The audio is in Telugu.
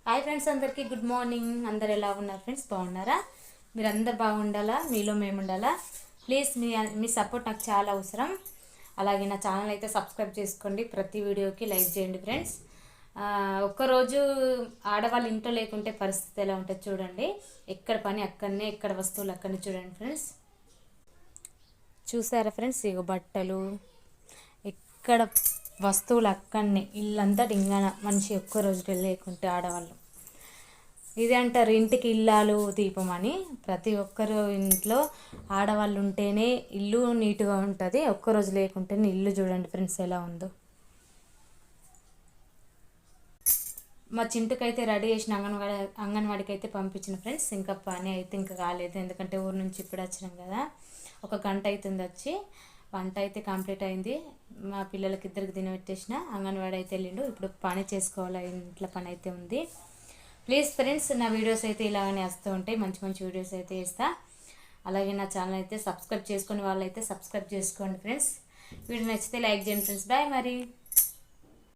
హాయ్ ఫ్రెండ్స్, అందరికీ గుడ్ మార్నింగ్. అందరు ఎలా ఉన్నారు ఫ్రెండ్స్? బాగున్నారా? మీరు అందరు బాగుండాలా, మీలో మేము ఉండాలా. ప్లీజ్ మీ సపోర్ట్ నాకు చాలా అవసరం. అలాగే నా ఛానల్ అయితే సబ్స్క్రైబ్ చేసుకోండి, ప్రతి వీడియోకి లైక్ చేయండి ఫ్రెండ్స్. ఒక్కరోజు ఆడవాళ్ళు ఇంట్లో లేకుంటే పరిస్థితి ఎలా ఉంటుంది చూడండి. ఎక్కడ పని అక్కడనే, ఎక్కడ వస్తువులు అక్కడనే. చూడండి ఫ్రెండ్స్, చూసారా ఫ్రెండ్స్? ఇగో బట్టలు ఎక్కడ వస్తువులు అక్కడనే, ఇల్లంతా డింగాన. మనిషి ఒక్కరోజు లేకుంటే ఆడవాళ్ళు ఇదే అంటారు, ఇంటికి ఇల్లాలు దీపం అని. ప్రతి ఒక్కరు ఇంట్లో ఆడవాళ్ళు ఉంటేనే ఇల్లు నీట్గా ఉంటుంది. ఒక్కరోజు లేకుంటేనే ఇల్లు చూడండి ఫ్రెండ్స్ ఎలా ఉందో. మా చింటుకైతే రెడీ చేసిన అంగన్వాడికి అయితే పంపించిన ఫ్రెండ్స్. ఇంకా పని అయితే ఇంకా కాలేదు, ఎందుకంటే ఊరు నుంచి ఇప్పుడు వచ్చినాం కదా. 1 గంట అవుతుంది వచ్చి. వంట అయితే కంప్లీట్ అయింది. మా పిల్లలకి ఇద్దరికి తినబెట్టేసిన. అంగన్వాడి అయితే వెళ్ళిండు. ఇప్పుడు పని చేసుకోవాలి, ఇంట్లో పని అయితే ఉంది. ప్లీజ్ ఫ్రెండ్స్, నా వీడియోస్ అయితే ఇలాగనే వస్తూ ఉంటాయి. మంచి మంచి వీడియోస్ అయితే వేస్తా. అలాగే నా ఛానల్ అయితే సబ్స్క్రైబ్ చేసుకుని వాళ్ళైతే సబ్స్క్రైబ్ చేసుకోండి ఫ్రెండ్స్. వీడియో నచ్చితే లైక్ చేయండి ఫ్రెండ్స్. బాయ్ మరి.